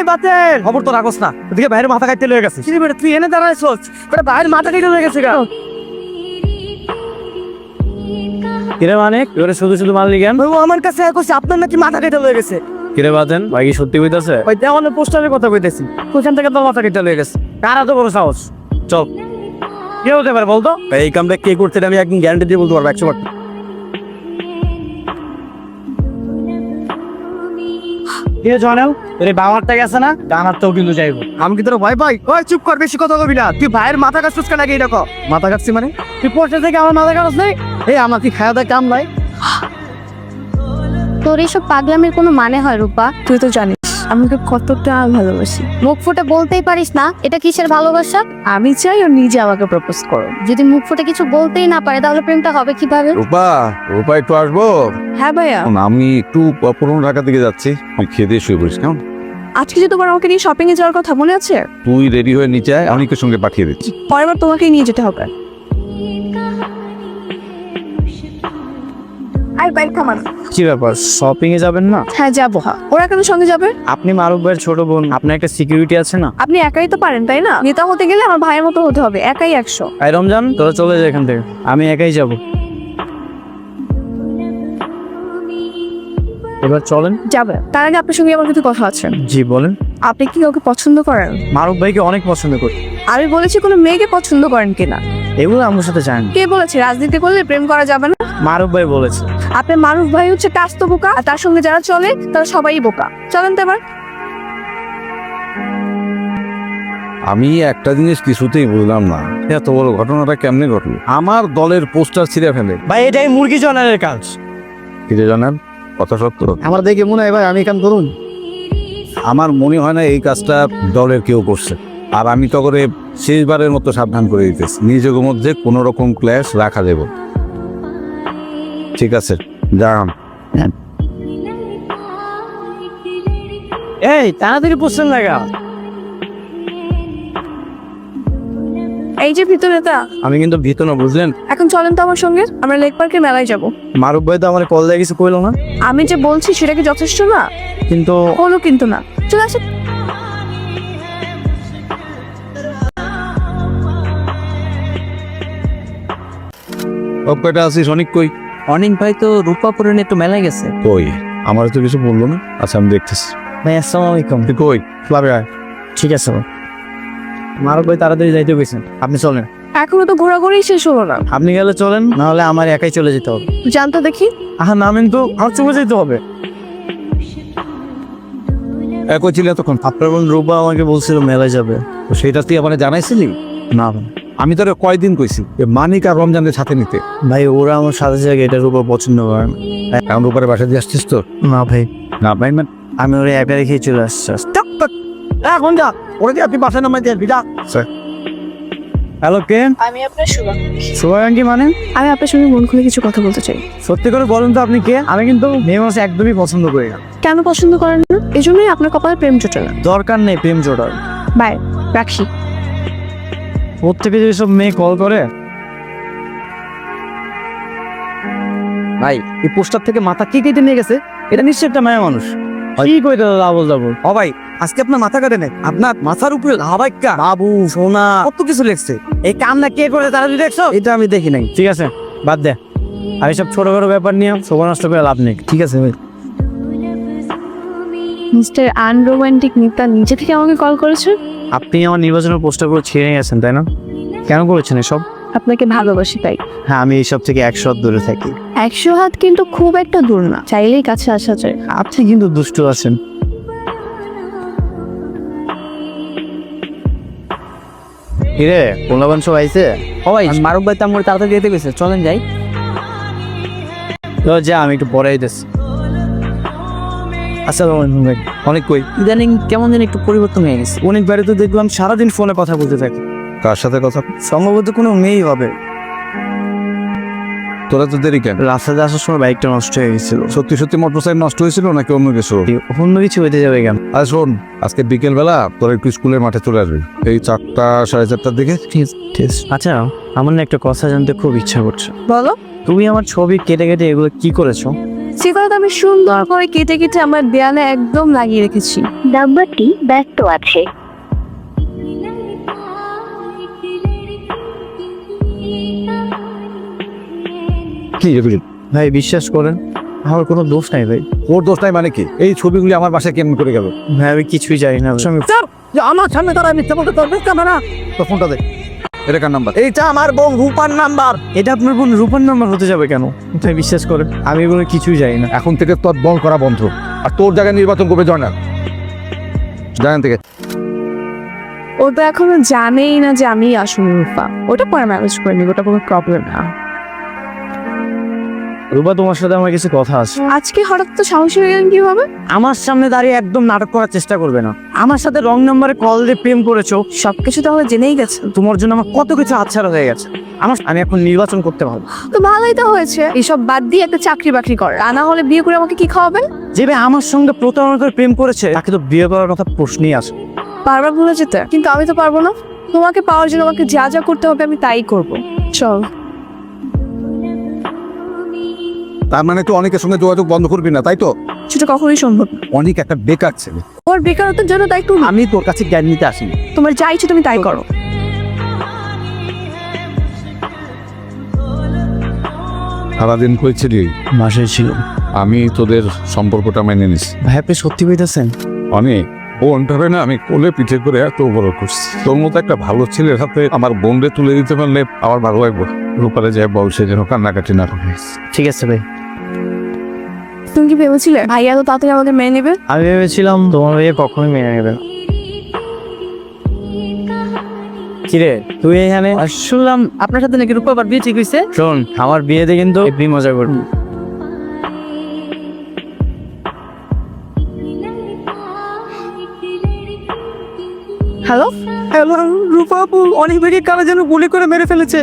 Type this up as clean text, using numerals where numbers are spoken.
বাতেন খবর তো রাখোস না, ওদিকে বাইরে মাথা কাটতে লেগে গেছে। তুই এনে দাঁড়াইছস, বাইরে মাথা কেটে লেগে গেছে। কিরে মানে এবারে শুধু শুধু মারলি কেন? আমার কাছে কইছে আপনার নাকি মাথা কেটে লেগে গেছে। কিরে বাতেন ভাই কি সত্যি কইতাছে? ওই দেওয়ালের পোস্টারের কথা কইতেছি, ওখান থেকে তো মাথা কেটে লেগে গেছে। কার এত বড় সাহস? চল কে হতে পারে বলতো? এই কামটা কে করতে আমি একদম গ্যারান্টি দিয়ে বলতে পারবো 100%। আমি কি তোর ভাই ভাই? ওই চুপ কর, বেশি কথা কবি না। তুই ভাইয়ের মাথা কাটছিস কেন? আগে এরকম মাথা কাটছি মানে তুই পড়ছে থেকে আমার মাথা কাটছ নাই? এই আমার কি খাওয়া দাওয়া কাম নাই? তোর এইসব পাগলামের কোনো মানে হয় রূপা? তুই তো জানিস আমাকে কতটা ভালোবাসি। মুখ ফুটে বলতেই পারিস না এটা কিসের ভালোবাসা? আমি চাই ও নিজে আমাকে প্রপোজ করো। যদি মুখ ফুটে কিছু বলতেই না পারে তাহলে প্রেমটা হবে কিভাবে? রূপা রূপা একটু আসবো? হ্যাঁ ভাইয়া। আমি একটু পুরনো ঢাকা দিকে যাচ্ছি, তুই খেয়ে দিয়ে শুয়ে পড়িস কেমন? আজকে যে তোমার আমাকে নিয়ে শপিং এ যাওয়ার কথা মনে আছে? তুই রেডি হয়ে নিচে আয়, আমি তোর সঙ্গে পাঠিয়ে দিচ্ছি। পরের বার তোমাকেই নিয়ে যেতে হবে। আই বাইক থামান। কি ব্যাপার, শপিং এ যাবেন না? হ্যাঁ যাবো। ওরা কেন সঙ্গে যাবে? আপনি মারুফ ভাইয়ের ছোট বোন, আপনার একটা সিকিউরিটি আছে না? আপনি একাই তো পারেন তাই না? নেতা হতে গেলে আমার ভাইয়ের মতো হতে হবে, একাই 100। এই রমজান তোরা চলে যা এখান থেকে, আমি একাই যাব। এবার চলেন। যাবে তার আগে আপনার সঙ্গে আমার কিছু কথা আছে। জি বলেন। আপনি কি কাউকে পছন্দ করেন? মারুফ ভাইকে অনেক পছন্দ করি। আমি বলেছি কোনো মেয়েকে পছন্দ করেন কিনা? এগুলো আমার সাথে চান। কে বলেছে রাজনীতি করলে প্রেম করা যাবে না? মারুফ ভাই বলেছে। আপনার মারুফ ভাই হচ্ছে কাস্ত বোকা, আর তার সঙ্গে যারা চলে তারা সবাই বোকা। চলেন তো এবার। আমি একটা জিনিস কিছুতেই বুঝলাম না, এত বড় ঘটনাটা কেমনে ঘটলো? আমার দলের পোস্টার ছিঁড়ে ফেলে। ভাই এটাই মুরগি জনারের কাজ। কিরে জানান কথা সত্য? আমার দেখে মনে হয় ভাই আমি কাম করুন। আমার মনে হয় না এই কাজটা দলের কেউ করছে। আর আমি তো করে শেষবারের মতো সাবধান করে দিতেছি, নিজেদের মধ্যে কোনো রকম ক্ল্যাশ রাখা দেব। ঠিক আছে যান। এই তাড়াতাড়ি পোস্টার লাগা। এই যে ভিতরেটা। আমি কিন্তু ভীত না, বুঝলেন? এখন চলেন তো আমার সঙ্গে, আমরা লেক পার্কের মেলায় যাব। মারুফ ভাই তো আমার কল দিয়ে কিছু কইলো না। আমি যে বলছি সেটা কি যথেষ্ট না? কিন্তু হলো কিন্তু না। চলে আসেন। কয়টা আছিস? অনেক কই? অনেক ভাই তো রূপাপুরে একটু মেলায় গেছে। কই আমার তো কিছু বললো না। আচ্ছা আমি দেখতেছি। ভাই আসসালামু আলাইকুম। তুই কই? ক্লাবে আয়। ঠিক আছে ভাই। মারুফ ভাই তাড়াতাড়ি যাইতে গেছেন, আপনি চলেন। এখনো তো ঘোরাঘুরি শেষ হলো না। আপনি গেলে চলেন, না হলে আমার একাই চলে যেতে হবে। জানতো দেখি। আহা নামেন তো, আমার চলে যেতে হবে। কই ছিল এতক্ষণ? আপনার বোন রূপা আমাকে বলছিল মেলায় যাবে। তো সেটা তুই আমার জানাইছিলি? না ভাই। আমি তোর কয়দিন কইছি মানিক আর রমজানের সাথে নিতে। ভাই ওরা আমার সাথে জায়গায় এটা রূপা পছন্দ করে না। এখন রূপারে বাসা দিয়ে আসছিস তো? না ভাই, না ভাই মানে আমি ওরা একা রেখেই চলে আসছি। এখন যা, ওরা দিয়ে আপনি বাসায় নামাই দিয়ে যা। হ্যালো কে? আমি আপনার শুভাকাঙ্ক্ষী মানে? আমি আপনার সঙ্গে মন খুলে কিছু কথা বলতে চাই। সত্যি করে বলুন তো আপনি কে? আমি কিন্তু মেয়ে মানুষ একদমই পছন্দ করি না। কেন পছন্দ করেন না? এই জন্যই আপনার কপালে প্রেম জোটে না। দরকার নেই প্রেম জোটার। বাই, রাখি। ওর থেকে যে সব মেয়ে কল করে। ভাই এই পোস্টার থেকে মাথা কি কেটে নিয়ে গেছে? এটা নিশ্চয়ই একটা মেয়ে মানুষ। কি কইতে ডাবল ডাবল? ও ভাই আজকে আপনার মাথা কাটে নেই, আপনার মাথার উপরে হাবাইকা বাবু সোনা কত কিছু লেখছে। এই কামনা কে করে তারা দেখছো? এটা আমি দেখি নাই। ঠিক আছে বাদ দে, আমি সব ছোটখাটো ব্যাপার নিয়ে সময় নষ্ট করে লাভ নেই। ঠিক আছে ভাই। মিস্টার আনরোমান্টিক নেতা নিজে থেকে আমাকে কল করেছে। আপনি আমার নির্বাচনের পোস্টারগুলো ছিঁড়ে গেছেন তাই না? কেন করেছেন এসব? আপনাকে ভালোবাসি তাই। হ্যাঁ আমি এইসব থেকে 100 হাত দূরে থাকি। 100 হাত কিন্তু খুব একটা দূর না, চাইলেই কাছে আসা যায়। আপনি কিন্তু দুষ্ট আছেন। কিরে পোলাবান সব আইছে? ও ভাই মারুফ ভাই তামুর তাড়াতাড়ি যেতে গেছে, চলেন যাই। তো যা, আমি একটু পরে আইতেছি। আসসালামু আলাইকুম ভাই। অনেক কই ইদানিং কেমন যেন একটু পরিবর্তন হয়ে গেছে। অনেক বারে তো দেখলাম সারাদিন ফোনে কথা বলতে থাকে। কার সাথে কথা? সম্ভবত কোনো মেয়েই হবে। তোরা তো দেরি কেন? রাস্তাতে আসার সময় বাইকটা নষ্ট হয়ে গেছিল। সত্যি সত্যি মোটরসাইকেল নষ্ট হয়েছিল নাকি অন্য কিছু? অন্য কিছু হইতে যাবে কেন? আর শোন, আজকে বিকেল বেলা তোর একটু স্কুলের মাঠে চলে আসবি এই 4টা 4:30টার দিকে। আচ্ছা আমার না একটা কথা জানতে খুব ইচ্ছা করছে। বলো। তুমি আমার ছবি কেটে কেটে এগুলো কি করেছো? সেগুলো তো আমি সুন্দর করে কেটে কেটে আমার দেয়ালে একদম লাগিয়ে রেখেছি। নাম্বারটি ব্যস্ত আছে। কি এগুলি? ভাই বিশ্বাস করেন আমার কোনো দোষ নাই ভাই। ওর দোষ নাই মানে কি? এই ছবিগুলি আমার বাসায় কেমন করে গেল? ভাই আমি কিছুই জানি না। আমার সামনে তারা মিথ্যা বলতে পারবে না। তো ফোনটা দে। এটা কার নাম্বার? এইটা আমার বোন রূপার নাম্বার। এটা আপনার বোন রূপার নাম্বার হতে যাবে কেন? ভাই বিশ্বাস করেন আমি এগুলো কিছুই জানি না। এখন থেকে তোর বল করা বন্ধ। আর তোর জায়গায় নির্বাচন করবে জয়নাল। জানেন থেকে ও তো এখনো জানেই না যে আমি আসলে রূপা। ওটা পরে ম্যানেজ করে নিব, ওটা কোনো প্রবলেম না। রূপা তোমার সাথে আমার কিছু কথা আছে। আজকে হঠাৎ তো সাহসী হয়ে গেলেন কিভাবে? আমার সামনে দাঁড়িয়ে একদম নাটক করার চেষ্টা করবে না। আমার সাথে রং নাম্বারে কল দিয়ে প্রেম করেছো। সবকিছু তাহলে জেনেই গেছেন। তোমার জন্য আমার কত কিছু হাতছাড়া হয়ে গেছে। আমি এখন নির্বাচন করতে পারবো। তো ভালোই তো হয়েছে, এসব বাদ দিয়ে একটা চাকরি বাকরি কর। তা না হলে বিয়ে করে আমাকে কি খাওয়াবেন? যে ভাই আমার সঙ্গে প্রতারণা করে প্রেম করেছে তাকে তো বিয়ে করার কথা প্রশ্নই আসে। বারবার ভুলে যেতে, কিন্তু আমি তো পারবো না। তোমাকে পাওয়ার জন্য আমাকে যা যা করতে হবে আমি তাই করব। চল। তার মানে তুই অনেকের সঙ্গে যোগাযোগ বন্ধ করবি না, তাই তো? সেটা কখনোই সম্ভব না। অনেক একটা বেকার ছেলে। ওর বেকারত্বের জন্য দায়িত্ব আমি। আমি তোর কাছে জ্ঞান নিতে আসিনি। তোমার যা ইচ্ছে তুমি তাই করো। সারাদিন কইছিলি মাসে ছিল। আমি তোদের সম্পর্কটা মেনে নিছি। ভাই আপনি সত্যি বলতেছেন? অনেক বোনটারে না আমি কোলে পিঠে করে এত বড় করছি। তোর মতো একটা ভালো ছেলের হাতে আমার বোনরে তুলে দিতে পারলে আমার ভালো লাগবে। রূপারে যায় বলছে যেন কান্নাকাটি না করে। ঠিক আছে ভাই। তুমি কি ভেবেছিলে ভাইয়া তো তাড়াতাড়ি আমাকে মেনে নেবে? আমি ভেবেছিলাম তোমার ভাইয়া কখনোই মেনে নেবে না। কিরে তুই এখানে? শুনলাম আপনার সাথে নাকি রূপা বিয়ে ঠিক হয়েছে। শোন আমার বিয়েতে কিন্তু এমনি মজা করবি। হ্যালো, হ্যালো রূপা আপু, অনেক বেগে কারা যেন গুলি করে মেরে ফেলেছে।